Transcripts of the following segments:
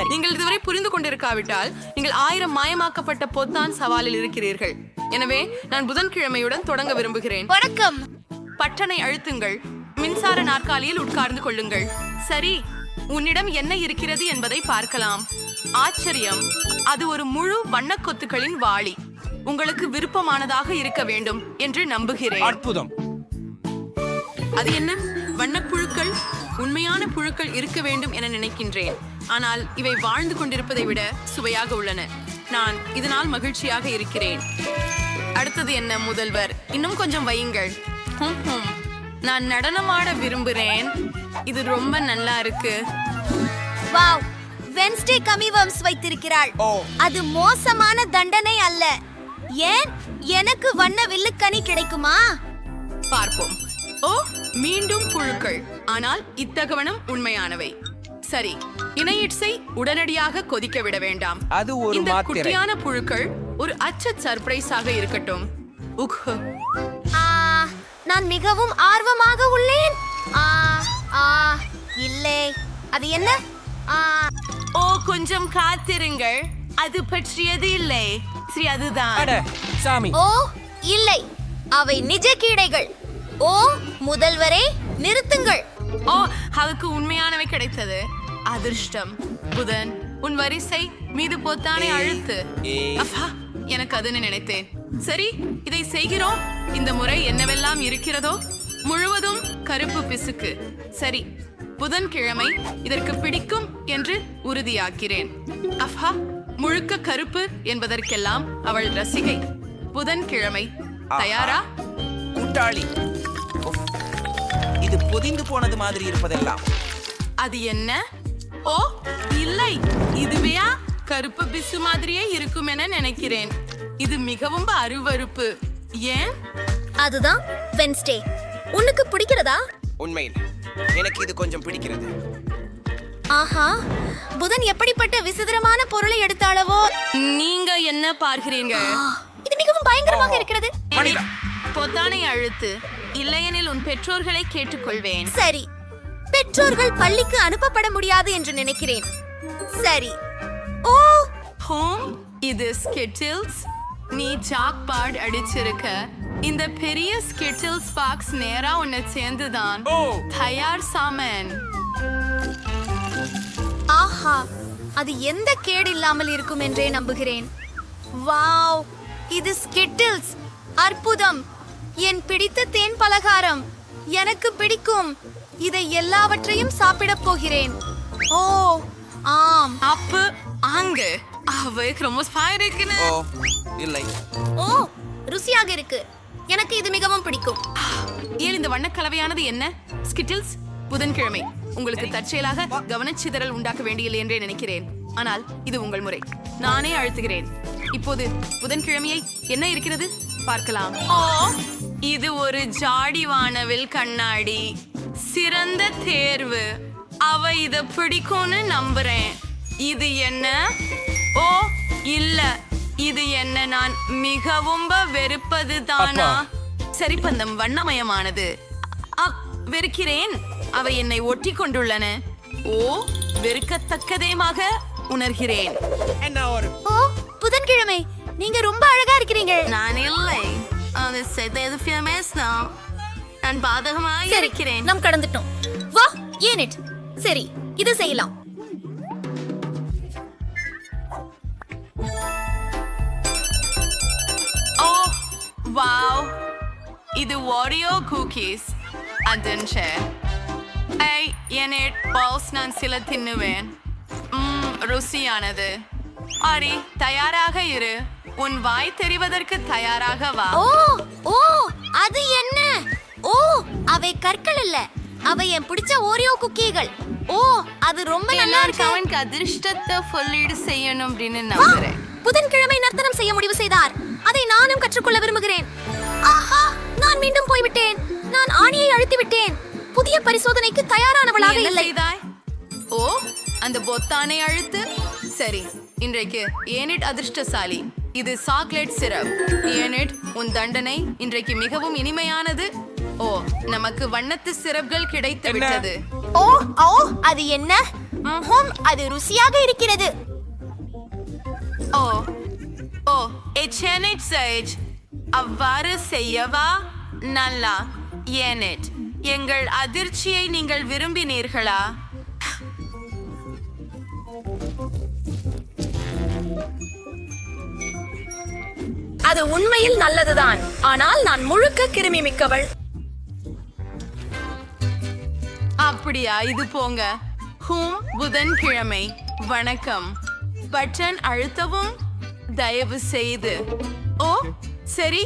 சரி. நீங்கள் இதுவரை புரிந்து கொண்டிருக்காவிட்டால் நீங்கள் 1000 மாயமாக்கப்பட்ட பொத்தான் சவாலில் இருக்கிறீர்கள். எனவே நான் புதன்கிழமையுடன் தொடங்க விரும்புகிறேன். வணக்கம். பட்டனை அழுத்துங்கள். மின்சார நாற்காலியில் உட்கார்ந்து கொள்ளுங்கள். சரி, உன்னிடம் என்ன இருக்கிறது என்பதை பார்க்கலாம். ஆச்சரியம், அது ஒரு முழு வண்ணக்கொத்துகளின் வாளி. உங்களுக்கு விருப்பமானதாக இருக்க வேண்டும் என்று நம்புகிறேன். அற்புதம். அது என்ன? வண்ணப்புழுக்கள்? உண்மையான புழுக்கள் இருக்க வேண்டும் என நினைக்கின்றேன். ஆனால் இவை வாழ்ந்து கொண்டிருப்பதை விட சுவையாக உள்ளன. நான் இதனால் மகிழ்ச்சியாக இருக்கிறேன். அடுத்தது என்ன முதல்வர்? இன்னும் கொஞ்சம் வையுங்கள். நான் நடனமாட விரும்புகிறேன். இது ரொம்ப நல்லா இருக்கு. வாவ், வென்ஸ்டே கமிவம்ஸ் வைத்திருக்கிறாள். ஓ. அது மோசமான தண்டனை அல்ல. ஏன் எனக்கு வண்ண வில்லுக்கனி கிடைக்குமா? பார்ப்போம். ஓ, மீண்டும் புழுக்கள். ஆனால் இத்தகவனம் உண்மையானவை. சரி, இணையிட்ஸை உடனடியாக கொதிக்க விட வேண்டாம். அது ஒரு இந்த மாத்திரை. குட்டியான புழுக்கள் ஒரு சர்ப்ரைஸாக இருக்கட்டும். நான் மிகவும் ஆர்வமாக உள்ளேன். இல்லை, அது என்ன? ஓ, கொஞ்சம் காத்திருங்கள். அது பற்றியது இல்லை. சரி, அதுதான். அட சாமி. ஓ இல்லை, அவை நிஜ கீடைகள். ஓ முதல்வரே, நிறுத்துங்கள். ஓ, அதுக்கு உண்மையானவை கிடைத்தது. அதிர்ஷ்டம். புதன், உன் வரிசை மீது பொத்தானை அழுத்து. அப்பா, எனக்கு அதுன்னு நினைத்தேன். சரி, இதை செய்கிறோம். இந்த முறை என்னவெல்லாம் இருக்கிறதோ முழுவதும் கருப்பு பிசுக்கு. சரி, புதன்கிழமை இதற்கு பிடிக்கும் என்று உறுதியாக்கிறேன். அஃபா, முழுக்க கருப்பு என்பதற்கெல்லாம் அவள் ரசிகை. புதன்கிழமை தயாரா? கூட்டாளி, இது பொதிந்து போனது மாதிரி இருப்பதெல்லாம். அது என்ன? ஓ இல்லை, இதுவையா கருப்பு பிசு மாதிரியே இருக்கும் என நினைக்கிறேன். இது மிகவும் அருவருப்பு. ஏன்? அதுதான் வென்ஸ்டே. உனக்கு பிடிக்கிறதா? உண்மையில் எனக்கு இது கொஞ்சம் பிடிக்கிறது. ஆஹா, புதன் எப்படிப்பட்ட விசித்திரமான பொருளை எடுத்தாளவோ. நீங்க என்ன பார்க்கிறீர்கள்? இது மிகவும் பயங்கரமாக இருக்கிறது. பொத்தானை அழுத்து, இல்லையெனில் உன் பெற்றோர்களை கேட்டுக்கொள்வேன். சரி, பெற்றோர்கள் பள்ளிக்கு அனுப்பப்பட முடியாது என்று நினைக்கிறேன். சரி. ஓ ஹோம், இது ஸ்கிட்டில்ஸ். நீ சாக் பாட் அடிச்சிருக்க. இந்த பெரிய ஸ்கிட்டில்ஸ் பாக்ஸ் நேரா உன்னை சேர்ந்துதான். தயார் சாமன். ஆஹா, அது எந்த கேடு இல்லாமல் இருக்கும் என்றே நம்புகிறேன். வாவ், இது ஸ்கிட்டில்ஸ். அற்புதம். என் பிடித்த தேன் பலகாரம். எனக்கு பிடிக்கும். இதை எல்லாவற்றையும் சாப்பிடப் போகிறேன். ஓ ஆம். அப்பு அங்கு அவைக்கு ரொம்ப இருக்குன்னு. ஓ இல்லை. ஓ, ருசியாக இருக்கு. எனக்கு இது மிகவும் பிடிக்கும். ஏன் இந்த வண்ணக்கலவையானது என்ன? ஸ்கிட்டில்ஸ். புதன்கிழமை உங்களுக்கு தற்செயலாக கவனச்சிதறல் உண்டாக்க வேண்டியில்லை என்றே நினைக்கிறேன். ஆனால் இது உங்கள் முறை. நானே அழுத்துகிறேன். இப்போது புதன்கிழமையை என்ன இருக்கிறது பார்க்கலாம். ஓ, இது ஒரு ஜாடி வானவில் கண்ணாடி. சிறந்த தேர்வு. அவ இத பிடிக்கும்னு நம்புறேன். இது என்ன? ஓ இல்ல, இது என்ன நான் மிகவும் வெறுப்பது தானா? சரி, பந்தம் வண்ணமயமானது. வெறுக்கிறேன். அவை என்னை ஒட்டி கொண்டுள்ளன. ஓ, வெறுக்கத்தக்கதேமாக உணர்கிறேன். ஓ, புதன்கிழமை நீங்க ரொம்ப அழகா இருக்கிறீங்க. நான் இல்லை, அது செய்தது ஃபேமஸ் தான். நான் பாதகமாக இருக்கிறேன். நாம் கடந்துட்டோம். வா, ஏனிட். சரி, இது செய்யலாம். ஓ வாவ், இது ஓரியோ குக்கீஸ். அதன்ஷே ஐ எனிட் பால்ஸ் நான் சில தின்னுவேன். ருசியானது. அரி, தயாராக இரு. உன் வாய் தெரிவதற்கு தயாராக வா. ஓ ஓ, அது என்ன? ஓ, அவை கற்கள் இல்ல, அவை என் பிடிச்ச ஓரியோ குக்கீகள். ஓ, அது ரொம்ப நல்லா இருக்கு. அவனுக்கு அதிர்ஷ்டத்தை சொல்லீடு செய்யணும் அப்படின்னு நம்புறேன். புதன்கிழமை நர்த்தனம் செய்ய முடிவு செய்தார். அதை நானும் கற்றுக்கொள்ள விரும்புகிறேன். ஆஹா, நான் மீண்டும் போய்விட்டேன். நான் ஆணியை அழுத்தி விட்டேன். புதிய பரிசோதனைக்கு தயாரானவளாக இல்லை. ஓ, அந்த பொத்தானை அழுத்து. சரி, இன்றைக்கு ஏனிட் அதிர்ஷ்டசாலி. இது சாக்லேட் சிரப். ஏனிட், உன் தண்டனை இன்றைக்கு மிகவும் இனிமையானது. ஓ, நமக்கு வண்ணத்து சிரப்கள் கிடைத்து விட்டது. ஓ ஓ, அது என்ன? அது ருசியாக இருக்கிறது. ஓ ஓ எச்செனிட் சேஜ் அவ்வாறு செய்யவா? நல்லா. ஏனெட் எங்கள் அதிர்ச்சியை நீங்கள் விரும்பினீர்களா? அது உண்மையில் நல்லதுதான், ஆனால் நான் முழுக்க கிருமி மிக்கவள். அப்படியா? இது போங்க. புதன்கிழமை. வணக்கம். பட்டன் அழுத்தவும் தயவு செய்து. ஓ சரி,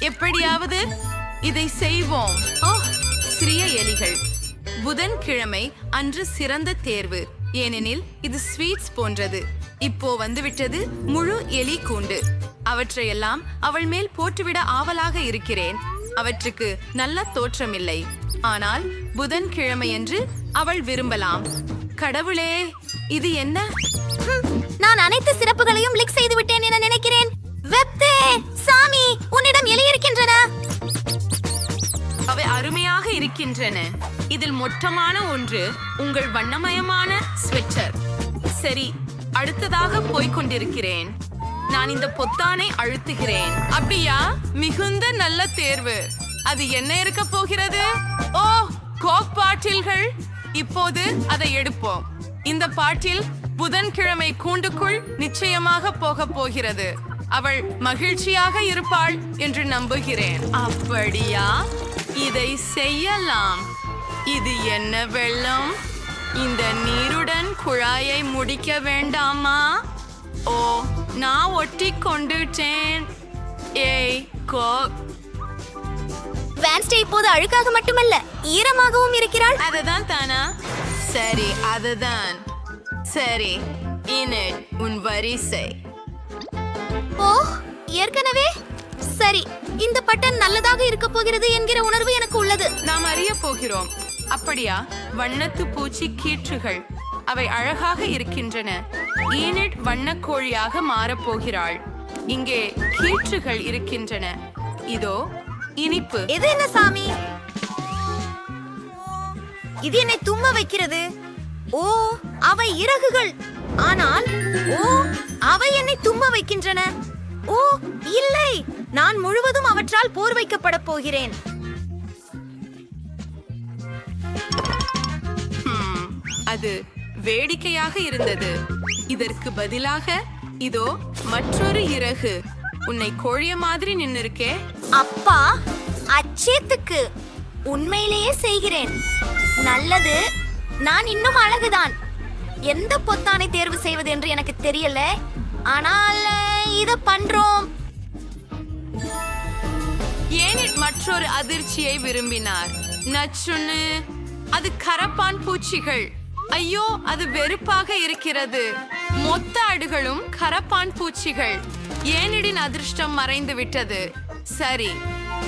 எப்படியாவது இதை செய்வோம். ஓ சிறிய எலிகள். புதன்கிழமை அன்று சிறந்த தேர்வு, ஏனெனில் இது ஸ்வீட்ஸ் போன்றது. இப்போ வந்துவிட்டது முழு எலி கூண்டு. அவற்றையெல்லாம் அவள் மேல் போட்டுவிட ஆவலாக இருக்கிறேன். அவற்றுக்கு நல்ல தோற்றம் இல்லை, ஆனால் புதன்கிழமை என்று அவள் விரும்பலாம். கடவுளே, இது என்ன? நான் அனைத்து சிறப்புகளையும் லிக் செய்து விட்டேன் என நினைக்கிறேன். வெப்தே சாமி, உன்னிடம் எலி இருக்கின்றன. அவை அருமையாக இருக்கின்றன. இதில் மொத்தமான ஒன்று உங்கள் வண்ணமயமான ஸ்வெட்டர். சரி, அடுத்ததாக போய்க் கொண்டிருக்கிறேன். நான் இந்த பொத்தானை அழுத்துகிறேன். அப்படியா? மிகுந்த நல்ல தேர்வு. அது என்ன இருக்க போகிறது? ஓ, கோக் பாட்டில்கள். இப்போது அதை எடுப்போம். இந்த பாட்டில் புதன்கிழமை கூண்டுக்குள் நிச்சயமாக போக போகிறது. அவள் மகிழ்ச்சியாக இருப்பாள் என்று நம்புகிறேன். அப்படியா? இதை செய்யலாம். இது என்ன வெள்ளம்? இந்த நீருடன் குழாயை முடிக்க வேண்டாமா? ஓ, நான் ஒட்டி கொண்டுட்டேன். ஏய் கோக். வேன்ஸ்டே இப்போது அழுக்காக மட்டுமல்ல, ஈரமாகவும் இருக்கிறாள். அதுதான் தானா? சரி, அதுதான் சரி. இனட், உன் வரிசை. ஓ, ஏற்கனவே சரி. இந்த பட்டன் நல்லதாக இருக்க போகிறது என்கிற உணர்வு எனக்கு உள்ளது. நாம் அறிய போகிறோம். அப்படியா? வண்ணத்து பூச்சி கீற்றுகள். அவை அழகாக இருக்கின்றன. ஈனட் வண்ணக்கோழியாக மாறப்போகிறாள். இங்கே கீற்றுகள் இருக்கின்றன. இதோ இனிப்பு. இது என்ன சாமி? இது என்னை தும்ம வைக்கிறது. ஓ, அவை இறகுகள். ஆனால் ஓ, அவை என்னை தும்ம வைக்கின்றன. ஓ இல்லை, நான் முழுவதும் அவற்றால் போர் வைக்கப்பட போகிறேன். அது வேடிக்கையாக இருந்தது. இதற்கு பதிலாக இதோ மற்றொரு இறகு. உன்னை கோழிய மாதிரி நின்னுருக்கே. அப்பா, அச்சேத்துக்கு உண்மையிலேயே செய்கிறேன். நல்லது, நான் இன்னும் அழகுதான். எந்த பொத்தானை தேர்வு செய்வது என்று எனக்கு தெரியல, ஆனால் இத பண்றோம். ஏன் மற்றொரு அதிர்ச்சியை விரும்பினார்? நச்சுன்னு அது கரப்பான் பூச்சிகள். ஐயோ, அது வெறுப்பாக இருக்கிறது. மொத்த அடுகளும் கரப்பான் பூச்சிகள். ஏனிடின் அதிர்ஷ்டம் மறைந்து விட்டது. சரி,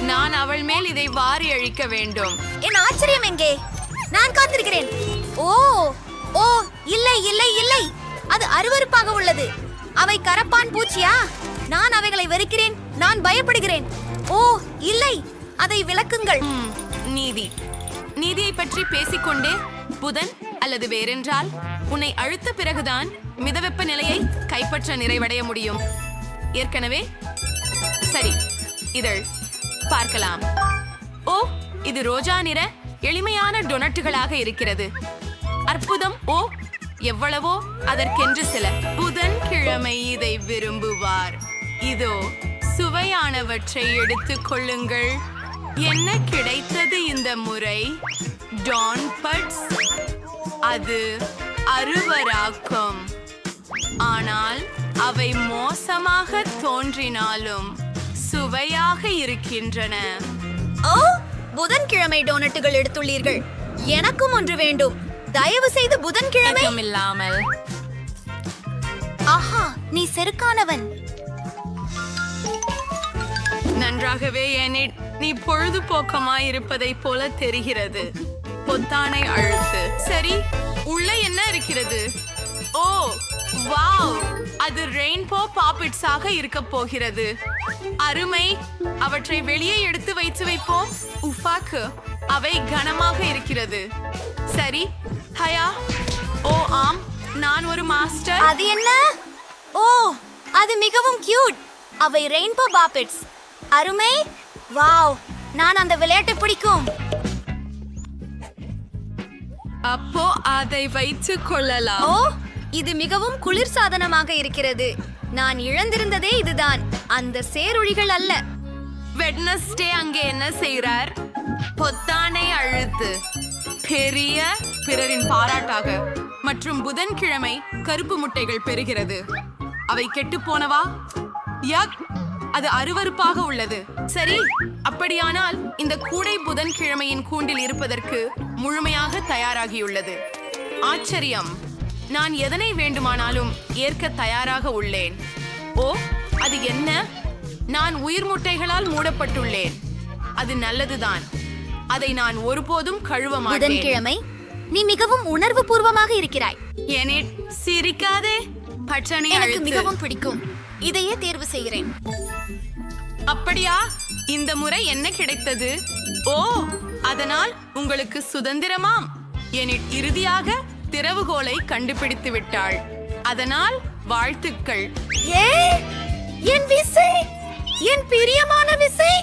நான் அவள் மேல் இதை வாரி அழிக்க வேண்டும். என் ஆச்சரியம் எங்கே? நான் காத்திருக்கிறேன். ஓ ஓ இல்லை இல்லை இல்லை, அது அருவருப்பாக உள்ளது. அவை கரப்பான் பூச்சியா? நான் அவைகளை வெறுக்கிறேன். நான் பயப்படுகிறேன். ஓ இல்லை, அதை விளக்குங்கள். நீதியை பற்றி பேசிக்கொண்டே புதன் அல்லது வேறென்றால் உன்னை அழுத்த பிறகுதான் மிதவெப்ப நிலையை கைப்பற்ற நிறைவடைய முடியும். ஏற்கனவே சரி, இதழ் பார்க்கலாம். ஓ, இது ரோஜா நிற எளிமையான டொனட்டுகளாக இருக்கிறது. அற்புதம். ஓ, எவ்வளவோ அதற்கென்று சில. புதன்கிழமை இதை விரும்புவார். இதோ சுவையானவற்றை எடுத்துக் கொள்ளுங்கள். என்ன கிடைத்தது இந்த முறை? டான் பட்ஸ். அது அருவராக்கும், ஆனால் அவை மோசமாக தோன்றினாலும் சுவையாக இருக்கின்றன. ஓ, புதன்கிழமை டோனட்டுகள் எடுத்துள்ளீர்கள். எனக்கும் ஒன்று வேண்டும். தயவு செய்து புதன்கிழமை இல்லாமல். ஆஹா, நீ செருக்கானவன். நன்றாகவே ஏனிட், நீ பொழுதுபோக்கமாய் இருப்பதை போல தெரிகிறது. பொத்தானை அழுத்து. சரி, உள்ள என்ன இருக்கிறது? ஓ வாவ், அது ரெயின்போ பாப்பிட்ஸாக இருக்க போகிறது. அருமை. அவற்றை வெளியே எடுத்து வைப்போம். உஃபாக்கு, அவை கனமாக இருக்கிறது. சரி, ஹயா. ஓ, ஓ ஆம், நான் ஒரு மாஸ்டர். அது என்ன? ஓ, அது மிகவும் கியூட். அவை ரெயின்போ பாப்பெட்ஸ். அருமை. வாவ், நான் அந்த விளையாட்டை பிடிக்கும். அப்போ அதை வைத்துக் கொள்ளலாம். ஓ, இது மிகவும் குளிர்சாதனமாக இருக்கிறது. நான் இழந்திருந்ததே இதுதான், அந்த சேருழிகள் அல்ல. வெட்னஸ்டே அங்கே என்ன செய்கிறார்? பொத்தானை அழுத்து. பெரிய பிறரின் பாராட்டாக. மற்றும் புதன்கிழமை கருப்பு முட்டைகள் பெறுகிறது. அவை கெட்டு போனவா? யக், அது அருவருப்பாக உள்ளது. சரி, அப்படியானால் இந்த கூடை புதன்கிழமையின் கூண்டில் இருப்பதற்கு முழுமையாக தயாராகியுள்ளது. ஆச்சரியம், நான் எதனை வேண்டுமானாலும் ஏற்க தயாராக உள்ளேன். ஓ, அது என்ன? நான் உயிர் முட்டைகளால் மூடப்பட்டுள்ளேன். அது நல்லதுதான். அதை நான் ஒருபோதும் கழுவ மாட்டேன். புதன்கிழமை, நீ மிகவும் உணர்வு பூர்வமாக இருக்கிறாய். எனேட், சிரிக்காதே. பச்சனை எனக்கு அழுத்து. மிகவும் பிடிக்கும். இதையே தேர்வு செய்கிறேன். அப்படியா? இந்த முறை என்ன கிடைத்தது? ஓ, அதனால் உங்களுக்கு சுதந்திரமாம். எனேட் இறுதியாக திறவுகோலை கண்டுபிடித்து விட்டாள். அதனால் வாழ்த்துக்கள். என் விசை, என் பிரியமான விசை,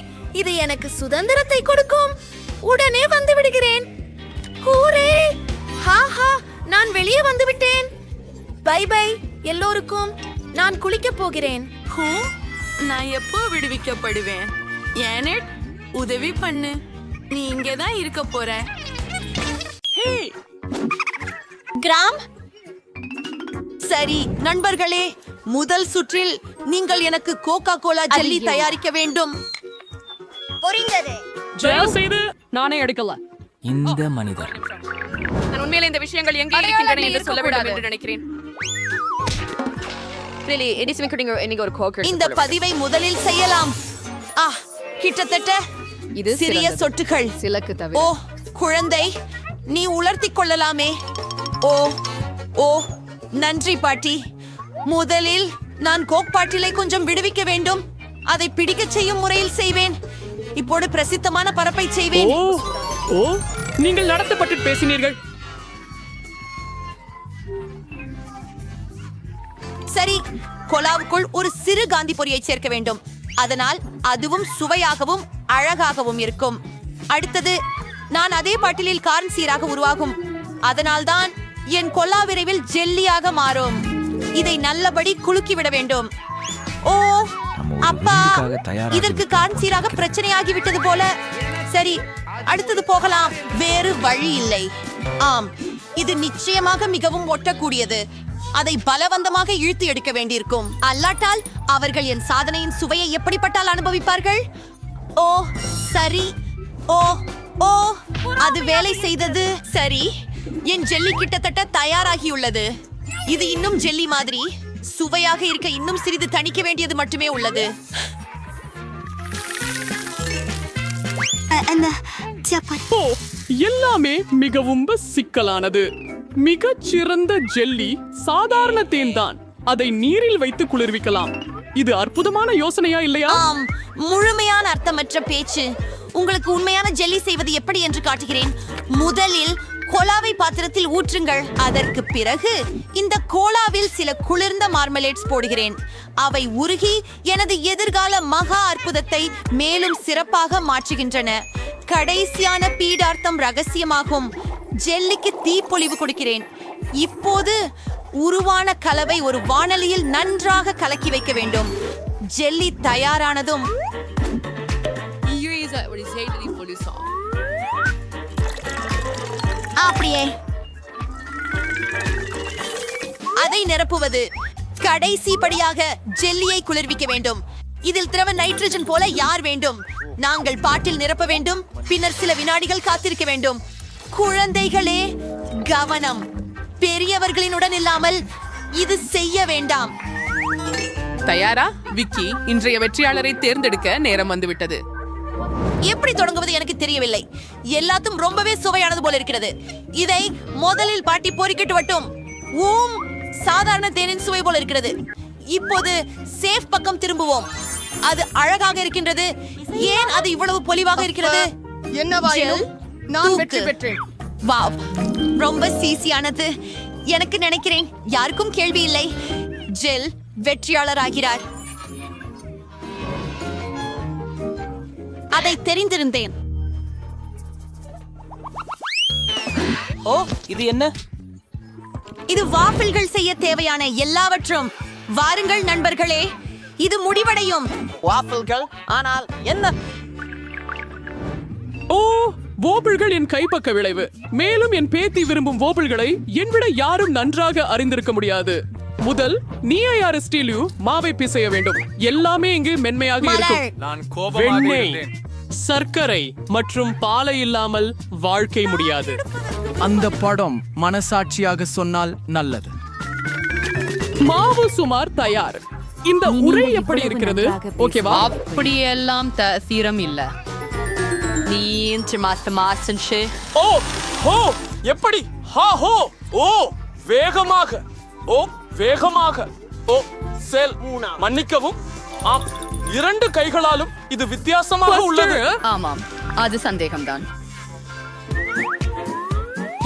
இது எனக்கு சுதந்திரத்தை கொடுக்கும். உடனே வந்து விடுகிறேன். ஹூரே! ஹாஹா, நான் வெளியே வந்து விட்டேன். பை பை எல்லோருக்கும். நான் குளிக்கப் போகிறேன். ஹூ, நான் எப்போ விடுவிக்கப்படுவேன்? எனேட், உதவி பண்ணு. நீ இங்கேதான் இருக்க போற. கிராம், சரி நண்பர்களே, முதல் சுற்றில் நீங்கள் எனக்கு கோகா கோலா ஜெல்லி தயாரிக்க வேண்டும். புரிந்தது. தயவு செய்து நானே எடுக்கல. இந்த மனிதர் நான் உண்மையிலே இந்த விஷயங்கள் எங்கே இருக்கின்றன என்று சொல்ல வேண்டும் என்று நினைக்கிறேன். இந்த பதிவை முதலில் செய்யலாம். கிட்டத்தட்ட இது சிறிய சிறந்தது. சொட்டுகள். சிலக்கு தவிர. ஓ குழந்தை, நீ உலர்த்தி கொள்ளலாமே. ஓ ஓ நன்றி பாட்டி. முதலில் நான் கோக் பாட்டிலை கொஞ்சம் விடுவிக்க வேண்டும். அதை பிடிக்கச் செய்யும் முறையில் செய்வேன். இப்போது பிரசித்தமான பரப்பை செய்வேன். ஓ ஓ நீங்கள் நடத்தப்பட்டு பேசினீர்கள். சரி, கொலாவுக்குள் ஒரு சிறு காந்தி பொரியை சேர்க்க வேண்டும். அதனால் அதுவும் சுவையாகவும் அழகாகவும் இருக்கும். அடுத்தது, நான் அதே பாட்டிலில் கார்ன் சீராக உருவாகும். அதனால்தான் என் கொல்லா விரைவில் ஜெல்லியாக மாறும். இதை நல்லபடி குலுக்கி விட வேண்டும். ஓ அப்பா, இதற்கு கார்ன் சீராக பிரச்சனையாகிவிட்டது போல. சரி, அடுத்தது போகலாம். வேறு வழி இல்லை. ஆம், இது நிச்சயமாக மிகவும் ஒட்டக்கூடியது. அதை பலவந்தமாக இழுத்து எடுக்க வேண்டியிருக்கும். அல்லாட்டால் அவர்கள் என் சாதனையின் சுவையை எப்படிப்பட்டால் அனுபவிப்பார்கள்? ஓ சரி, ஓ ஓ அது வேலை செய்தது. சரி, என் ஜெல்லி கிட்டத்தட்ட தயாராகியுள்ளது. இது இன்னும் ஜெல்லி மாதிரி சுவையாக இருக்க இன்னும் சிறிது தணிக்க வேண்டியது மட்டுமே உள்ளது. ஓ, எல்லாமே மிகவும் சிக்கலானது. மிகச் சிறந்த ஜெல்லி சாதாரண தேன்தான். அதை நீரில் வைத்து குளிர்விக்கலாம். இது அற்புதமான யோசனையா இல்லையா? ஆம், முழுமையான அர்த்தமற்ற பேச்சு. உங்களுக்கு உண்மையான ஜெல்லி செய்வது எப்படி என்று காட்டுகிறேன். முதலில் கோலாவை பாத்திரத்தில் ஊற்றுங்கள். அதற்கு பிறகு இந்த கோலாவில் சில குளிர்ந்த மார்மலேட்ஸ் போடுகிறேன். அவை உருகி எனது எதிர்கால மகா அற்புதத்தை மேலும் சிறப்பாக மாற்றுகின்றன. கடைசியான பீடார்த்தம் ரகசியமாகும். ஜெல்லிக்கு தீப்பொழிவு கொடுக்கிறேன். இப்போது உருவான கலவை ஒரு வாணலியில் நன்றாக கலக்கி வைக்க வேண்டும். ஜெல்லி தயாரானதும் அப்படியே அதை நிரப்புவது. கடைசி படியாக ஜெல்லியை குளிர்விக்க வேண்டும். இதில் திரவ நைட்ரஜன் போல யார் வேண்டும்? நாங்கள் பாட்டில் நிரப்ப வேண்டும். பின்னர் சில வினாடிகள் காத்திருக்க வேண்டும். குழந்தைகளே கவனம், பெரியவர்களினுடன் இல்லாமல் இது செய்ய வேண்டாம். தயாரா விக்கி? இன்றைய வெற்றியாளரை தேர்ந்தெடுக்க நேரம் வந்துவிட்டது. எப்படி தொடங்குவது எனக்கு தெரியவில்லை. எல்லாத்தும் ரொம்பவே சுவையானது போல இருக்கிறது. இதை முதலில் பாட்டி பொறிக்கிட்டு வட்டும். சாதாரண தேனின் சுவை போல இருக்கிறது. இப்போது சேஃப் பக்கம் திரும்புவோம். அது அழகாக இருக்கின்றது. ஏன் அது இவ்வளவு பொலிவாக இருக்கிறது? என்னவாயினும் நான் வெற்றி பெற்றேன். வாவ், ரொம்ப சீசியானது. எனக்கு நினைக்கிறேன் யாருக்கும் கேள்வி இல்லை. ஜில் வெற்றியாளர் ஆகிறார். அதை தெரிந்திருந்தேன். ஓ இது என்ன? இது வாஃபிள்கள் செய்ய தேவையான எல்லாவற்றும். வாருங்கள் நண்பர்களே, இது முடிவடையும். வாஃபிள்கள்? ஆனால் என்ன? ஓ, வோபிள்கள் என் கைப்பக்க விளைவு. மேலும் என் பேத்தி விரும்பும் வோபிள்களை என்னிட யாரும் நன்றாக அறிந்திருக்க முடியாது. முதல் நீஐஆர்எஸ்டிலு மாவை பிசைய வேண்டும். எல்லாமே இங்கு மென்மையாக இருக்கும். மலர், வெண்ணெய், சர்க்கரை மற்றும் பாலை இல்லாமல் வாழ்க்கை முடியாது. அந்த படம் மனசாட்சியாக சொன்னால் நல்லது. மாவு சுமார் தயார். இந்த உரை எப்படி இருக்கிறது? ஓகேவா? அப்படியெல்லாம் தீரம் இல்ல. ஓ ஹோ, எப்படி? ஹா ஹோ, ஓ வேகமாக, ஓ வேகமாக, ஓ செல், மன்னிக்கவும். ஆம், 2 கைகளாலும் இது வித்தியாசமாக உள்ளது. ஆமாம், அது சந்தேகம்தான்.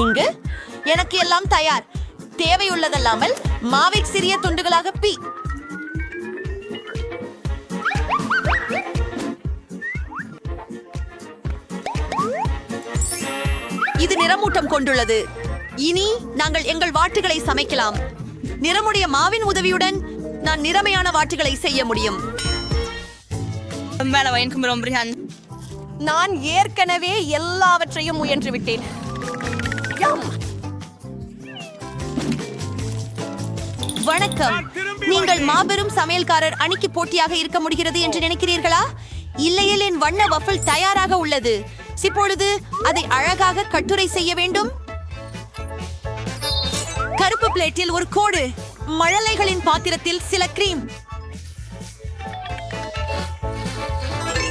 இங்கு எனக்கு எல்லாம் தயார். தேவையுள்ளதல்லாமல் மாவை சிறிய துண்டுகளாக இது நிறமூட்டம் கொண்டுள்ளது. இனி நாங்கள் எங்கள் வாட்டுகளை சமைக்கலாம். நிறமுடைய மாவின் உதவியுடன் நான் நிறமையான வாட்டுகளை செய்ய முடியும். நான் ஏற்கனவே எல்லாவற்றையும் முயன்று விட்டேன். வணக்கம். நீங்கள் மாபெரும் சமையல்காரர் அணிக்கு போட்டியாக இருக்க முடிகிறது என்று நினைக்கிறீர்களா? இல்லையில் என் வண்ண வஃபிள் தயாராக உள்ளது. இப்பொழுது அதை அழகாக கட்டுரை செய்ய வேண்டும். கருப்பு பிளேட்டில் ஒரு கோடு, மழலைகளின் பாத்திரத்தில் சில கிரீம்.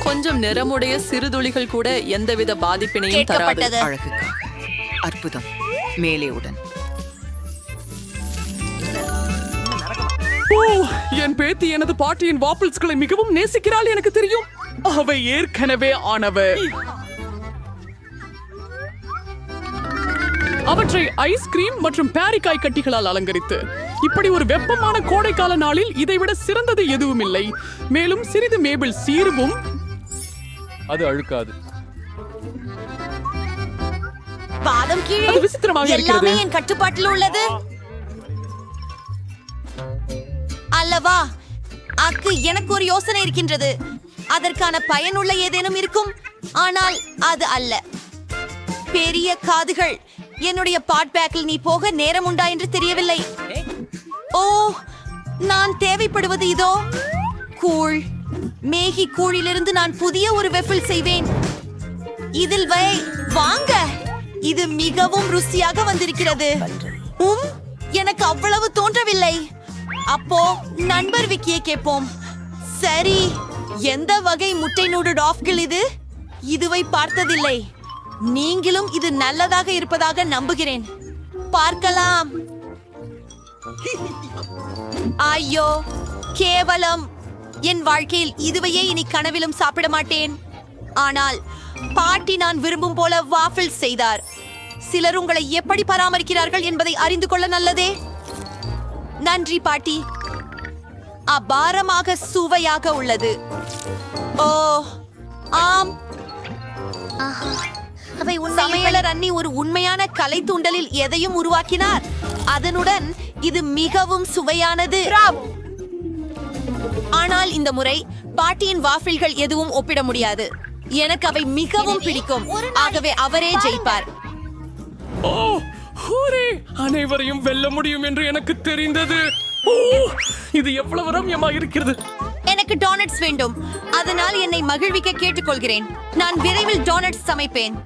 கொஞ்சம் நிறமுடைய சிறுதுளிகள் கூட எந்தவித பாதிப்பினையும் தராது. கேட்கப்பட்டது. அழகுக்காக அற்புதம். மேலே உடன் ஓ, என் பேத்தி எனது பாட்டியின் வாப்பிள்ஸ்களை மிகவும் நேசிக்கிறாள், எனக்கு தெரியும். அவை ஏற்கனவே ஆனவை. அவற்றை ஐஸ்கிரீம் மற்றும் பேரிக்காய் கட்டிகளால் அலங்கரித்து, இப்படி ஒரு வெப்பமான கோடைக்கால நாளில் இதைவிட சிறந்தது எதுவும் இல்லை. மேலும் சிறிது மேபிள் சீர்வும் அது அழுக்காது. பாதம் கீழே அது விசித்திரமாக இருக்கிறது. எல்லாமே என் கட்டுப்பாட்டில் உள்ளது அல்லவா? அக்கு, எனக்கு ஒரு யோசனை இருக்கின்றது. அதற்கான பயனுள்ள ஏதேனும் இருக்கும், ஆனால் அது அல்ல. பெரிய காதுகள். என்னுடைய பாட் பேக்கில் நீ போக நேரம் உண்டா என்று தெரியவில்லை. ஓ, நான் தேவைப்படுவது இதோ. கூழ். மேகி கூழிலிருந்து நான் புதிய ஒரு வெஃபிள் செய்வேன். இதில் வாங்க. இது மிகவும் ருசியாக வந்திருக்கிறது. எனக்கு அவ்வளவு தோன்றவில்லை. அப்போ நண்பர் விக்கியை கேட்போம். சரி, எந்த வகை முட்டை நூடுல் ஆஃப்கள் இது? இதுவை பார்த்ததில்லை. நீங்களும் இது நல்லதாக இருப்பதாக நம்புகிறேன். பார்க்கலாம். ஐயோ, கேவலம். என் வாழ்க்கையில் இதுவையே இனி கனவிலும் சாப்பிட மாட்டேன். ஆனால் பாட்டி நான் விரும்பும் போல வாஃபிள் செய்தார். சிலர் உங்களை எப்படி பராமரிக்கிறார்கள் என்பதை அறிந்து கொள்ள நல்லதே. நன்றி பாட்டி. அபாரமாக சுவையாக உள்ளது. ஓ ஆம், அவை சமையலர் அண்ணி ஒரு உண்மையான கலை தூண்டலில் எதையும் உருவாக்கினார். அதனுடன் இது மிகவும் சுவையானது. ஆனால் இந்த முறை பாட்டியின் வாஃபிள்கள் எதுவும் ஒப்பிட முடியாது. எனக்கு அவை மிகவும் பிடிக்கும். ஆகவே அவரே ஜெயிப்பார். ஓ, ஹூரே! அனைவரையும் வெல்ல முடியும் என்று எனக்கு தெரிந்தது. ஓ, இது எவ்வளவு ரம்யமாக இருக்கிறது. எனக்கு டோனட்ஸ் வேண்டும். அதனால் என்னை மகிழ்விக்க கேட்டுக்கொள்கிறேன். நான் விரைவில் டோனட்ஸ் சமைப்பேன்.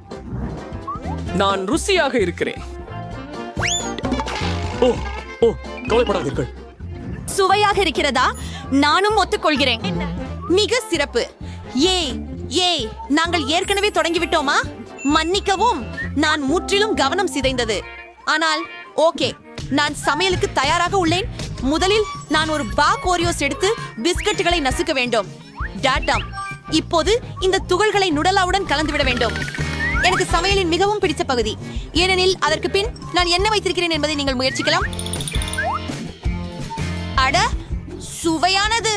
நான் ருசியாக இருக்கிறேன். ஓ ஓ, கவலைப்படாதீர்கள். சுவையாக இருக்கிறதா? நானும் ஒத்துக்கொள்கிறேன். மிக சிறப்பு. ஏய், நாங்கள் ஏற்கனவே தொடங்கிவிட்டோமா? மன்னிக்கவும், நான் முற்றிலும் கவனம் சிதைந்தது. ஆனால் ஓகே, நான் சமையலுக்கு தயாராக உள்ளேன். முதலில் நான் ஒரு பாக் ஓரியோஸ் எடுத்து பிஸ்கட்டுகளை நசுக்க வேண்டும். டாட்டாம். இப்போது இந்த துகள்களை நுடலாவுடன் கலந்துவிட வேண்டும். எனக்கு சமையலின் மிகவும் பிடித்த பகுதி, ஏனெனில் அதற்கு பின் நான் என்ன வைத்திருக்கிறேன் என்பதை நீங்கள் முயற்சிக்கலாம். அட, சுவையானது!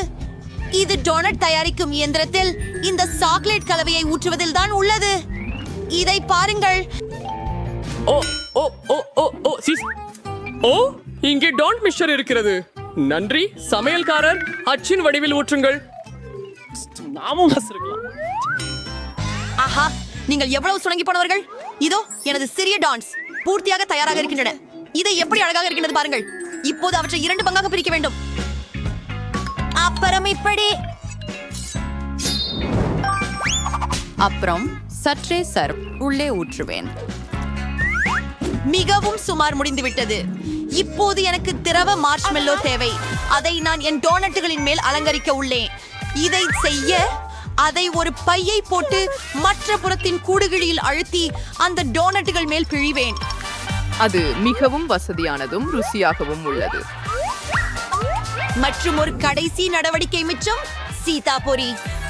இது டோனட் தயாரிக்கும் இயந்திரத்தில் இந்த சாக்லேட் கலவையை ஊற்றுவதில் தான் உள்ளது. இதை பாருங்கள். ஓ ஓ ஓ ஓ ஓ சிஸ். ஓ, இங்கே டோன்ட் மிக்சர் இருக்கிறது. நன்றி சமையல்காரர், அச்சின் வடிவில் ஊற்றுங்கள். நாமும் ரசிக்கலாம். ஆஹா, நீங்கள் எவ்வளவு சுணங்கி போனவர்கள். இதோ எனது சிறிய டான்ஸ் பூர்த்தியாக தயாராக இருக்கின்றன. இதை எப்படி அழகாக இருக்கின்றது பாருங்கள். இப்போது அவற்றை 2 பங்காக பிரிக்க வேண்டும். அப்புறம் இப்படி அப்புறம் சற்றே சர்ப் உள்ளே ஊற்றுவேன். மிகவும் சுமார் முடிந்துவிட்டது. இப்போது எனக்கு திரவ மார்ஷ்மெல்லோ தேவை. அதை நான் என் டோனட்டுகளின் மேல் அலங்கரிக்க உள்ளேன். இதை செய்ய அதை ஒரு பையை போட்டு மற்ற புறத்தின் கூடுகிழியில் அழுத்தி அந்த டோனட்டுகள் மேல் பிழிவேன். அது மிகவும் வசதியானதும் ருசியாகவும் உள்ளது. மற்றும் ஒரு கடைசி நடவடிக்கை மிச்சம், சீதாபுரி.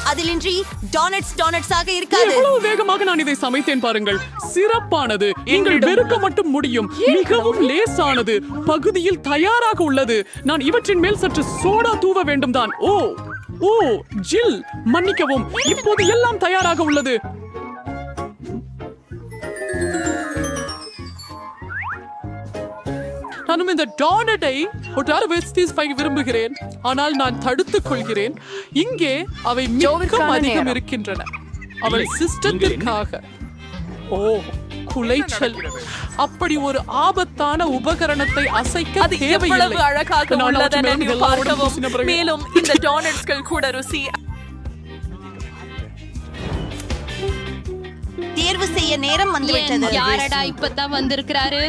அதிலின்றி டோனட்ஸாக இருக்காது. எவ்வளவு வேகமாக நான் இதை சமைத்தேன் பாருங்கள். சிறப்பானது. நீங்கள் வெறுக்க மட்டும் முடியும். மிகவும் லேசானது. பகுதியில் தயாராக உள்ளது. நான் இவற்றின் மேல் சற்று சோடா தூவ வேண்டும் தான். ஓ ஓ ஜில், மன்னிக்கவும். இப்போது எல்லாம் தயாராக உள்ளது. நானும் இந்த டோனட்டை விரும்புகிறேன், ஆனால் நான் தடுத்துக் கொள்கிறேன். இங்கே அவை மிகவும் அதிகம் இருக்கின்றன. அவள் சிஸ்டத்திற்காக. ஓ, குலைச்சல். அப்படி ஒரு ஆபத்தான உபகரணத்தை அசைக்க அது தேவையில்லை. எவ்வளவு அழகாக உள்ளதென நீங்கள் பார்க்கவும். மேலும் இந்த டோனட்ஸ்கள் கூட ருசி. தேர்வு செய்ய நேரம் வந்துவிட்டது. யாரடா இப்பதான் வந்திருக்கிறாரு?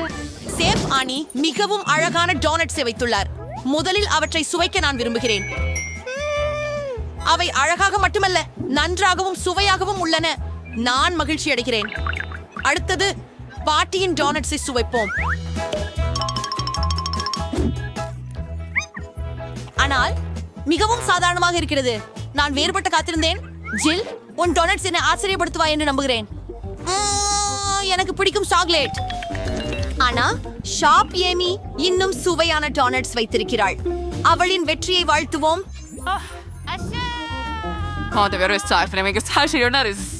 சேஃப் ஆனி மிகவும் அழகான டோனட்ஸை வைத்துள்ளார். முதலில் அவற்றை சுவைக்க நான் விரும்புகிறேன். அவை அழகாக மட்டுமல்ல, நன்றாகவும் சுவையாகவும் உள்ளன. நான் மகிழ்ச்சி அடைகிறேன். அடுத்தது பாட்டியின் டோனட்ஸை சுவைப்போம். ஆனால் மிகவும் சாதாரணமாக இருக்கிறது. நான் வேறுபட்டு காத்திருந்தேன். ஜில், உன் டோனட்ஸ் என்னை ஆச்சரியப்படுத்துவா என்று நம்புகிறேன். எனக்கு பிடிக்கும் சாக்லேட். ஆனா ஷாப் ஏமி இன்னும் சுவையான டோனட்ஸ் வைத்திருக்கிறாள். அவளின் வெற்றியை வாழ்த்துவோம். Ja, det var röst här för det är mycket särskilt.